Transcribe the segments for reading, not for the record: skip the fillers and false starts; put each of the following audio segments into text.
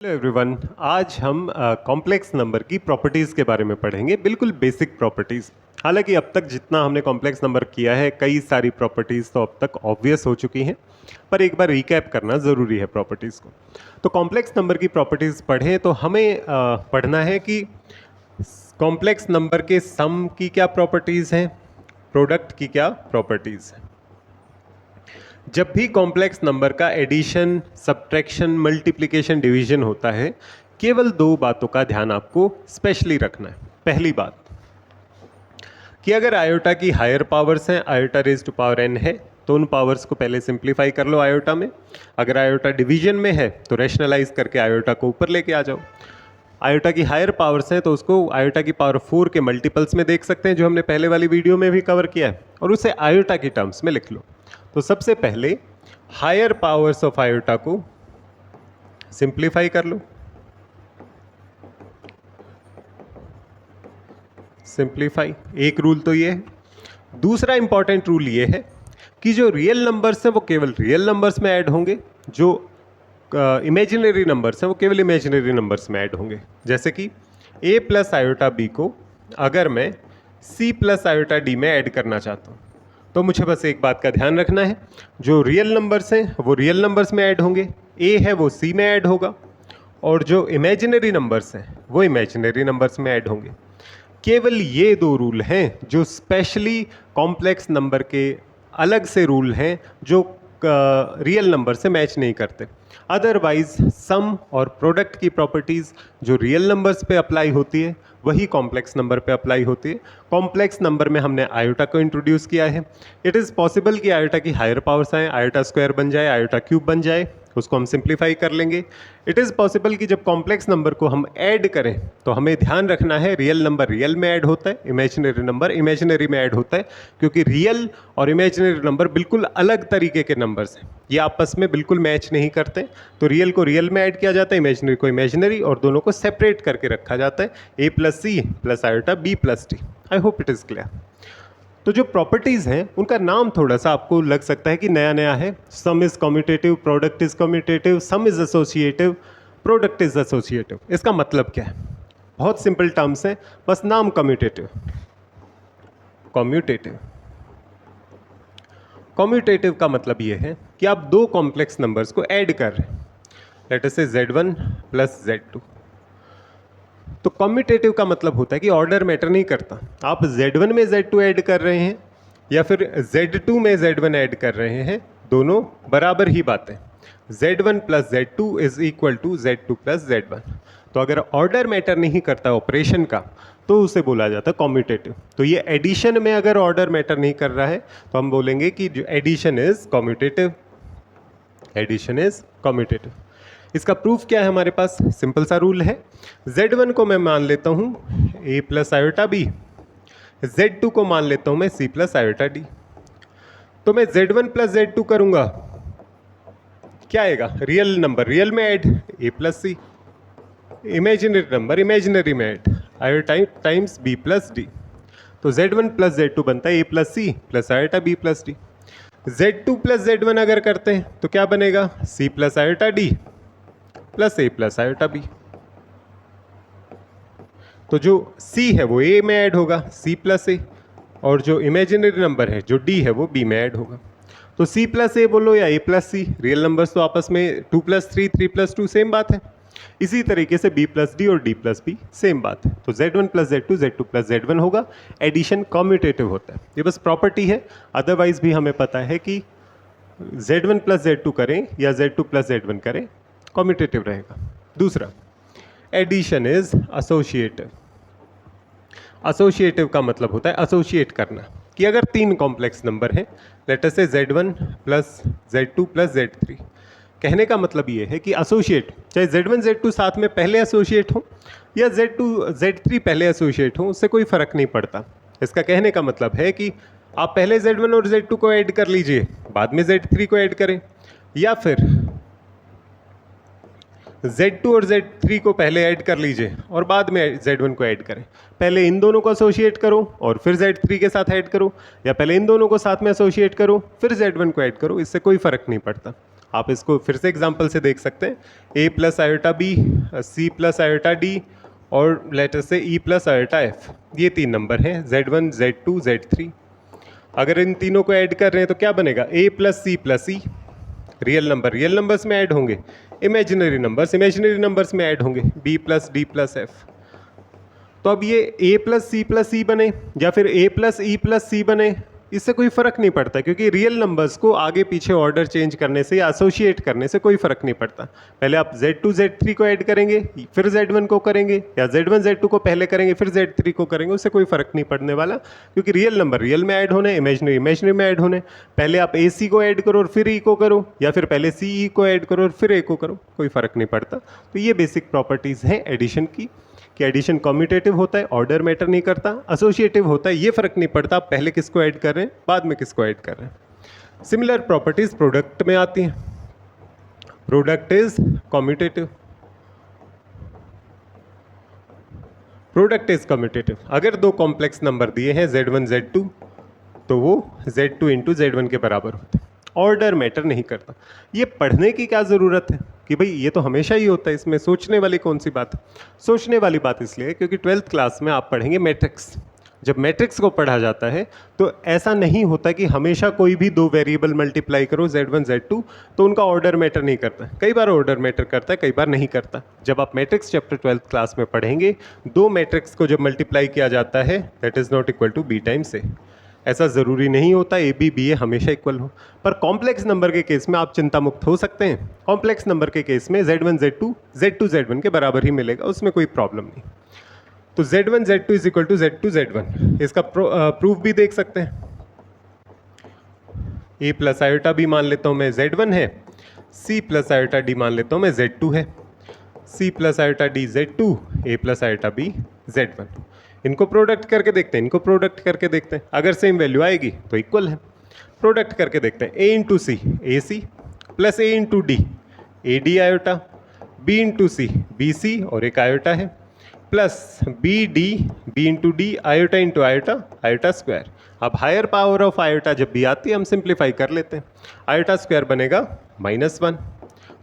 Hello everyone. आज हम complex number की प्रॉपर्टीज़ के बारे में पढ़ेंगे, बिल्कुल बेसिक प्रॉपर्टीज़। हालांकि अब तक जितना हमने कॉम्प्लेक्स नंबर किया है, कई सारी प्रॉपर्टीज़ तो अब तक ऑब्वियस हो चुकी हैं, पर एक बार रिकैप करना ज़रूरी है प्रॉपर्टीज़ को। तो कॉम्प्लेक्स नंबर की प्रॉपर्टीज़ पढ़ें तो हमें पढ़ना है कि कॉम्प्लेक्स नंबर के सम की क्या प्रॉपर्टीज़ हैं, प्रोडक्ट की क्या प्रॉपर्टीज़ हैं। जब भी कॉम्प्लेक्स नंबर का एडिशन, सब्ट्रैक्शन, मल्टीप्लिकेशन, डिवीजन होता है, केवल दो बातों का ध्यान आपको स्पेशली रखना है। पहली बात कि अगर आयोटा की हायर पावर्स हैं, iota raise to power n है, तो उन पावर्स को पहले सिंप्लीफाई कर लो आयोटा में। अगर आयोटा डिवीजन में है तो रैशनलाइज करके आयोटा को ऊपर लेके आ जाओ। आयोटा की हायर पावर्स हैं तो उसको आयोटा की पावर 4 के मल्टीपल्स में देख सकते हैं, जो हमने पहले वाली वीडियो में भी कवर किया है, और उसे आयोटा की टर्म्स में लिख लो। तो सबसे पहले हायर पावर्स ऑफ आयोटा को सिंप्लीफाई कर लो। सिंप्लीफाई, एक रूल तो ये है। दूसरा इंपॉर्टेंट रूल ये है कि जो रियल नंबर्स हैं वो केवल रियल नंबर्स में ऐड होंगे, जो इमेजिनरी नंबर्स हैं वो केवल इमेजिनरी नंबर्स में ऐड होंगे। जैसे कि a प्लस आयोटा b को अगर मैं c प्लस आयोटा d में ऐड करना चाहता हूँ, तो मुझे बस एक बात का ध्यान रखना है, जो रियल नंबर्स हैं वो रियल नंबर्स में ऐड होंगे, a है वो c में ऐड होगा, और जो इमेजिनरी नंबर्स हैं वो इमेजिनरी नंबर्स में ऐड होंगे। केवल ये दो रूल हैं जो स्पेशली कॉम्प्लेक्स नंबर के अलग से रूल हैं, जो रियल नंबर से मैच नहीं करते। अदरवाइज सम और प्रोडक्ट की प्रॉपर्टीज़ जो रियल नंबर्स पे अप्लाई होती है वही कॉम्प्लेक्स नंबर पे अप्लाई होती है। कॉम्प्लेक्स नंबर में हमने आयोटा को इंट्रोड्यूस किया है। इट इज़ पॉसिबल कि आयोटा की हायर पावर्स आए, आयोटा स्क्वायर बन जाए, आयोटा क्यूब बन जाए, उसको हम सिंप्लीफाई कर लेंगे। इट इज़ पॉसिबल कि जब कॉम्प्लेक्स नंबर को हम ऐड करें तो हमें ध्यान रखना है रियल नंबर रियल में ऐड होता है, इमेजिनरी नंबर इमेजिनरी में ऐड होता है, क्योंकि रियल और इमेजिनरी नंबर बिल्कुल अलग तरीके के नंबर्स हैं, ये आपस में बिल्कुल मैच नहीं करते। तो रियल को रियल में ऐड किया जाता है, इमेजिनरी को इमेजिनरी, और दोनों को सेपरेट करके रखा जाता है, a plus C plus iota b plus D. I hope it is clear. तो जो प्रॉपर्टीज़ हैं उनका नाम थोड़ा सा आपको लग सकता है कि नया नया है। सम is commutative, product is commutative, some is associative, product is associative. इसका मतलब क्या है? बहुत सिंपल टर्म्स हैं, बस नाम कम्यूटेटिव। कम्यूटेटिव कम्यूटेटिव का मतलब ये है कि आप दो कॉम्प्लेक्स नंबर्स को ऐड कर रहे हैं, लेट अस से Z1 प्लस Z2। तो कम्यूटेटिव का मतलब होता है कि ऑर्डर मैटर नहीं करता, आप Z1 में Z2 ऐड कर रहे हैं या फिर Z2 में Z1 ऐड कर रहे हैं, दोनों बराबर ही बात है। Z1 plus Z2 is equal to Z2 plus Z1। तो अगर ऑर्डर मैटर नहीं करता ऑपरेशन का तो उसे बोला जाता है कम्यूटेटिव। तो ये एडिशन में अगर ऑर्डर मैटर नहीं कर रहा है तो हम बोलेंगे कि जो addition is commutative. Addition is commutative. इसका प्रूफ क्या है हमारे पास? सिंपल सा रूल है। Z1 को मैं मान लेता हूँ a plus iota b, Z2 को मान लेता हूँ मैं c प्लस आयोटा d। तो मैं Z1 प्लस Z2 करूँगा, क्या आएगा? रियल नंबर रियल में add, a plus c, imaginary number imaginary में add, iota times b plus d। तो Z1 प्लस Z2 बनता है a plus C plus iota b plus d। Z2 plus Z1 अगर करते हैं तो क्या बनेगा? c plus iota d plus a plus iota b। तो जो c है वो a में ऐड होगा, c प्लस a, और जो इमेजिनरी नंबर है जो d है वो b में ऐड होगा। तो c प्लस a बोलो या a plus C, real numbers तो आपस में 2 प्लस 3 3 प्लस 2 सेम बात है। इसी तरीके से b प्लस डी और d प्लस बी सेम बात है। तो Z1 plus Z2 Z2 plus Z1 होगा। एडिशन कम्यूटेटिव होता है, ये बस प्रॉपर्टी है। अदरवाइज भी हमें पता है कि Z1 प्लस Z2 करें या Z2 प्लस Z1 करें, कम्यूटेटिव रहेगा। दूसरा, एडिशन इज एसोसिएटिव। एसोसिएटिव का मतलब होता है एसोसिएट करना, कि अगर तीन कॉम्प्लेक्स नंबर हैं, लेट अस से Z1 plus Z2 plus Z3, कहने का मतलब ये है कि एसोसिएट, चाहे Z1 Z2 साथ में पहले एसोसिएट हो या Z2 Z3 पहले एसोसिएट हो, उससे कोई फर्क नहीं पड़ता। इसका कहने का मतलब है कि आप पहले Z1 और Z2 को ऐड कर लीजिए, बाद में Z3 को ऐड करें, या फिर Z2 और Z3 को पहले ऐड कर लीजिए और बाद में Z1 को ऐड करें। पहले इन दोनों को एसोसिएट करो और फिर Z3 के साथ ऐड करो, या पहले इन दोनों को साथ में एसोसिएट करो फिर Z1 को ऐड करो, इससे कोई फर्क नहीं पड़ता। आप इसको फिर से एग्जांपल से देख सकते हैं, a plus iota b, c plus iota d और लेटर से ई प्लस आयोटा एफ, ये 3 नंबर हैं Z1, Z2, Z3। अगर इन तीनों को ऐड कर रहे हैं तो क्या बनेगा, A plus C, real numbers में ऐड होंगे, इमेजिनरी नंबर्स में ऐड होंगे, B plus D plus F. तो अब ये ए प्लस सी बने या फिर ए प्लस ई प्लस सी बने, इससे कोई फ़र्क नहीं पड़ता, क्योंकि रियल नंबर्स को आगे पीछे ऑर्डर चेंज करने से या एसोसिएट करने से कोई फ़र्क नहीं पड़ता। पहले आप Z2 Z3 को ऐड करेंगे, फिर Z1 को करेंगे, या Z1 Z2 को पहले करेंगे फिर Z3 को करेंगे, उससे कोई फ़र्क नहीं पड़ने वाला, क्योंकि रियल नंबर रियल में ऐड होने, इमेजिनरी में ऐड होने। पहले आप AC को ऐड करो और फिर E को करो, या फिर पहले CE को ऐड करो और फिर A को करो, कोई फ़र्क नहीं पड़ता। तो ये बेसिक प्रॉपर्टीज़ हैं एडिशन की, कि एडिशन कम्यूटेटिव होता है, ऑर्डर मैटर नहीं करता, एसोसिएटिव होता है, ये फर्क नहीं पड़ता आप पहले किसको ऐड कर रहे हैं, बाद में किसको ऐड कर रहे हैं। सिमिलर प्रॉपर्टीज प्रोडक्ट में आती हैं। प्रोडक्ट इज कम्यूटेटिव, अगर दो कॉम्प्लेक्स नंबर दिए हैं Z1 Z2 तो वो Z2 इंटू Z1 के बराबर होते हैं, ऑर्डर मैटर नहीं करता। ये पढ़ने की क्या ज़रूरत है कि भाई ये तो हमेशा ही होता है, इसमें सोचने वाली कौन सी बात है। सोचने वाली बात इसलिए क्योंकि 12th क्लास में आप पढ़ेंगे मैट्रिक्स। जब मैट्रिक्स को पढ़ा जाता है तो ऐसा नहीं होता कि हमेशा कोई भी दो वेरिएबल मल्टीप्लाई करो Z1 Z2 तो उनका ऑर्डर मैटर नहीं करता। कई बार ऑर्डर मैटर करता है, कई बार नहीं करता। जब आप मैट्रिक्स चैप्टर 12th क्लास में पढ़ेंगे, दो मैट्रिक्स को जब मल्टीप्लाई किया जाता है that is not equal to b times a. ऐसा ज़रूरी नहीं होता ए बी बी ए हमेशा इक्वल हो, पर कॉम्प्लेक्स नंबर के केस में आप चिंता मुक्त हो सकते हैं। कॉम्प्लेक्स नंबर के केस में Z1 Z2 Z2 Z1 के बराबर ही मिलेगा, उसमें कोई प्रॉब्लम नहीं। तो Z1 Z2 is equal to Z2 Z1, इसका प्रूफ भी देख सकते हैं। ए प्लस आयोटा बी मान लेता हूँ मैं Z1 है, सी प्लस आयोटा डी मान लेता हूँ मैं Z2 है, C plus iota D Z2, A plus iota B Z1। इनको प्रोडक्ट करके देखते हैं, अगर सेम वैल्यू आएगी तो इक्वल है। प्रोडक्ट करके देखते हैं, a into c a c plus a into d a d iota, b into c b c और एक आयोटा है, plus b d b into d iota into iota iota square. अब higher power of iota जब भी आती है हम simplify कर लेते हैं, आयोटा स्क्वायर बनेगा -1।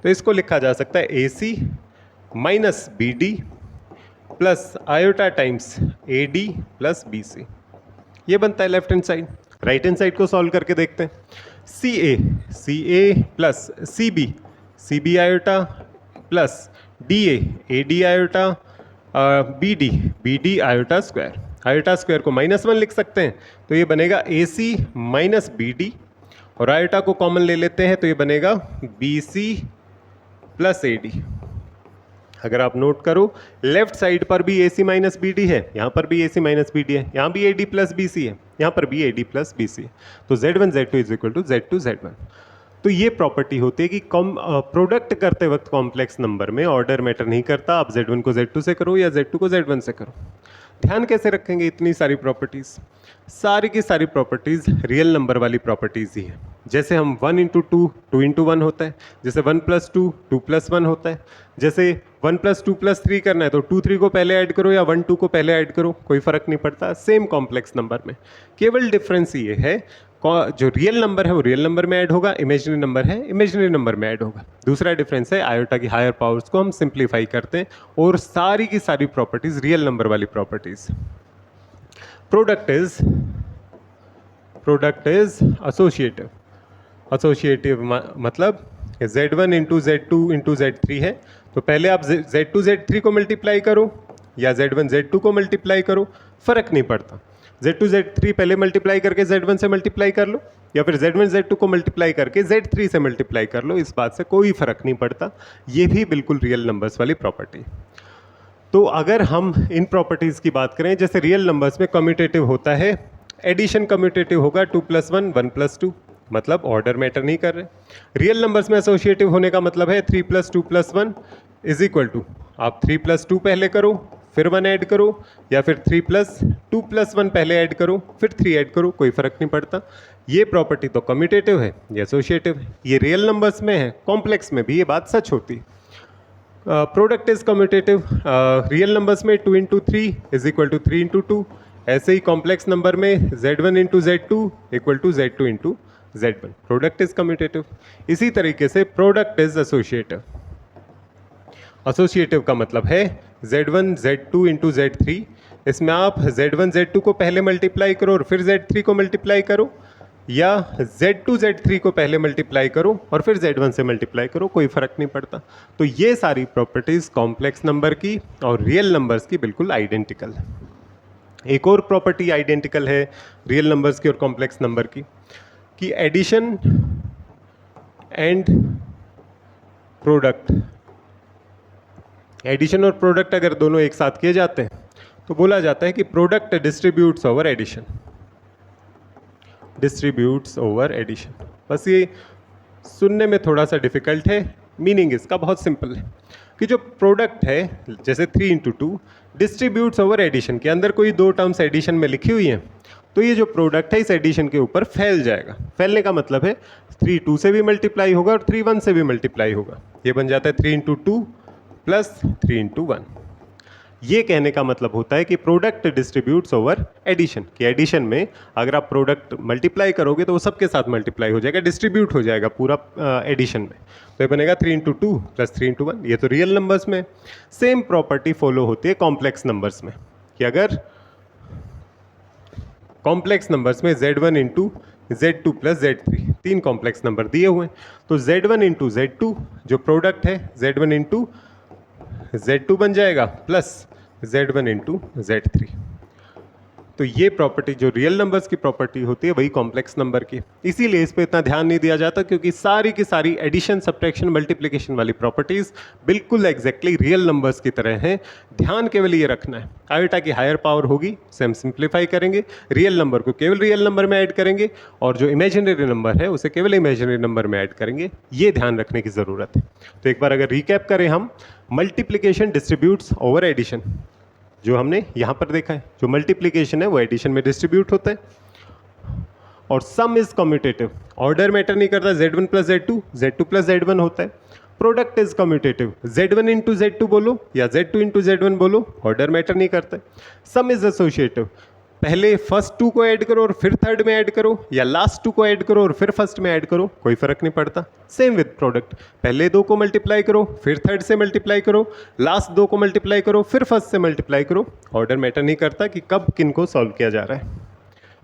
तो इसको लिखा जा सकता है a C minus B d plus iota times a D plus B c, ये बनता है left hand side. Right hand side को सॉल्व करके देखते हैं, c a plus c b iota plus A d iota b d iota square को -1 लिख सकते हैं, तो ये बनेगा a C minus B d, और आयोटा को कॉमन ले लेते हैं तो ये बनेगा बी सी प्लस ए डी। अगर आप नोट करो लेफ्ट साइड पर भी A C minus B D है, यहाँ पर भी A C minus B D है, यहाँ भी A D plus B C है, यहाँ पर भी A D plus B C है। तो Z1 Z2 is equal to Z2 Z1। तो ये प्रॉपर्टी होती है कि प्रोडक्ट करते वक्त कॉम्प्लेक्स नंबर में ऑर्डर मैटर नहीं करता, आप Z1 को Z2 से करो या Z2 को Z1 से करो। ध्यान कैसे रखेंगे इतनी सारी प्रॉपर्टीज़? सारी की सारी प्रॉपर्टीज़ रियल नंबर वाली प्रॉपर्टीज़ ही है। जैसे हम 1 इंटू 2 2 इंटू 1 होता है, जैसे 1 प्लस 2 2 प्लस 1 होता है, जैसे 1 प्लस 2 प्लस 3 करना है तो 2 3 को पहले ऐड करो या 1 2 को पहले ऐड करो, कोई फ़र्क नहीं पड़ता। सेम कॉम्प्लेक्स नंबर में केवल डिफरेंस ये है, जो रियल नंबर है वो रियल नंबर में ऐड होगा, इमेजिनरी नंबर है इमेजिनरी नंबर में ऐड होगा। दूसरा डिफरेंस है आयोटा की हायर पावर्स को हम सिंप्लीफाई करते हैं, और सारी की सारी प्रॉपर्टीज़ रियल नंबर वाली प्रॉपर्टीज़। प्रोडक्ट इज एसोसिएटिव मतलब Z1 into Z2 into Z3 है, तो पहले आप Z2 Z3 को मल्टीप्लाई करो या Z1 Z2 को मल्टीप्लाई करो, फ़र्क नहीं पड़ता। Z2 Z3 पहले मल्टीप्लाई करके Z1 से मल्टीप्लाई कर लो, या फिर Z1 Z2 को मल्टीप्लाई करके Z3 से मल्टीप्लाई कर लो, इस बात से कोई फ़र्क नहीं पड़ता। ये भी बिल्कुल रियल नंबर्स वाली प्रॉपर्टी। तो अगर हम इन प्रॉपर्टीज़ की बात करें, जैसे रियल नंबर्स में कम्यूटेटिव होता है, एडिशन कम्यूटेटिव होगा 2 + 1 1 + 2, मतलब ऑर्डर मैटर नहीं कर रहे। रियल नंबर्स में एसोसिएटिव होने का मतलब है 3 + 2 + 1 इज इक्वल टू, आप 3 + 2 पहले करो फिर 1 ऐड करो, या फिर 3 + 2 + 1 पहले ऐड करो फिर 3 ऐड करो, कोई फ़र्क नहीं पड़ता। ये प्रॉपर्टी तो कम्यूटेटिव है, ये एसोसिएटिव है। ये रियल नंबर्स में है, कॉम्प्लेक्स में भी ये बात सच होती। Product is commutative, real numbers में 2 × 3 इज इक्वल टू 3 × 2, ऐसे ही कॉम्प्लेक्स नंबर में Z1 × Z2 equal to Z2 × Z1, product is commutative. इसी तरीके से प्रोडक्ट इज एसोसिएटिव। एसोसिएटिव का मतलब है Z1 Z2 इंटू Z3। इसमें आप Z1 Z2 को पहले मल्टीप्लाई करो और फिर Z3 को मल्टीप्लाई करो, या Z2 Z3 को पहले मल्टीप्लाई करो और फिर Z1 से मल्टीप्लाई करो, कोई फ़र्क नहीं पड़ता। तो ये सारी प्रॉपर्टीज़ कॉम्प्लेक्स नंबर की और रियल नंबर्स की बिल्कुल आइडेंटिकल है। एक और प्रॉपर्टी आइडेंटिकल है रियल नंबर्स की और कॉम्प्लेक्स नंबर की, कि एडिशन एंड प्रोडक्ट, एडिशन और प्रोडक्ट अगर दोनों एक साथ किए जाते हैं तो बोला जाता है कि product distributes over addition, distributes over addition. बस ये सुनने में थोड़ा सा डिफिकल्ट है, मीनिंग इसका बहुत सिंपल है कि जो प्रोडक्ट है जैसे 3 इंटू 2 डिस्ट्रीब्यूट्स ओवर एडिशन, के अंदर कोई दो टर्म्स एडिशन में लिखी हुई हैं, तो ये जो प्रोडक्ट है इस एडिशन के ऊपर फैल जाएगा। फैलने का मतलब है 3 2 से भी मल्टीप्लाई होगा और 3 1 से भी मल्टीप्लाई होगा। ये बन जाता है 3 इंटू 2 प्लस 3 इंटू 1। ये कहने का मतलब होता है कि प्रोडक्ट डिस्ट्रीब्यूट्स ओवर एडिशन, कि एडिशन में अगर आप प्रोडक्ट मल्टीप्लाई करोगे तो वो सबके साथ मल्टीप्लाई हो जाएगा, डिस्ट्रीब्यूट हो जाएगा पूरा एडिशन में। तो ये बनेगा 3 इंटू 2 प्लस 3 इंटू 1। ये तो रियल नंबर्स में। सेम प्रॉपर्टी फॉलो होती है कॉम्प्लेक्स नंबर्स में, कि अगर कॉम्प्लेक्स नंबर्स में Z1 into Z2 plus Z3 तीन कॉम्प्लेक्स नंबर दिए हुए हैं, तो Z1 इंटू Z2 जो प्रोडक्ट है Z1 इंटू Z2 बन जाएगा प्लस Z1 इंटू Z3। तो ये प्रॉपर्टी जो रियल नंबर्स की प्रॉपर्टी होती है वही कॉम्प्लेक्स नंबर की। इसीलिए इस पे इतना ध्यान नहीं दिया जाता, क्योंकि सारी की सारी एडिशन सब्ट्रैक्शन मल्टीप्लिकेशन वाली प्रॉपर्टीज बिल्कुल एग्जैक्टली रियल नंबर्स की तरह हैं। ध्यान केवल ये रखना है, आयोटा की हायर पावर होगी उसे हम सिंप्लीफाई करेंगे, रियल नंबर को केवल रियल नंबर में ऐड करेंगे और जो इमेजिनरी नंबर है उसे केवल इमेजिनरी नंबर में ऐड करेंगे। ये ध्यान रखने की ज़रूरत है। तो एक बार अगर रिकैप करें हम, मल्टीप्लिकेशन डिस्ट्रीब्यूट्स ओवर एडिशन जो हमने यहाँ पर देखा है, जो मल्टीप्लिकेशन है वो एडिशन में डिस्ट्रीब्यूट होता है, और सम इज कम्यूटेटिव, ऑर्डर मैटर नहीं करता, Z1 plus Z2 Z2 plus Z1 होता है। Product is commutative, Z1 into Z2 बोलो या Z2 इंटू Z1 बोलो, ऑर्डर मैटर नहीं करता है। सम इज एसोसिएटिव, पहले फर्स्ट 2 को ऐड करो और फिर थर्ड में ऐड करो, या लास्ट 2 को ऐड करो और फिर फर्स्ट में ऐड करो, कोई फर्क नहीं पड़ता। सेम विद प्रोडक्ट, पहले 2 को मल्टीप्लाई करो फिर थर्ड से मल्टीप्लाई करो, लास्ट 2 को मल्टीप्लाई करो फिर फर्स्ट से मल्टीप्लाई करो, ऑर्डर मैटर नहीं करता कि कब किन को सॉल्व किया जा रहा है।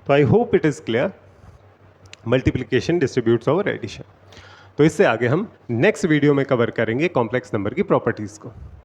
तो I hope it is clear, multiplication distributes over addition. तो इससे आगे हम नेक्स्ट वीडियो में कवर करेंगे कॉम्प्लेक्स नंबर की प्रॉपर्टीज़ को।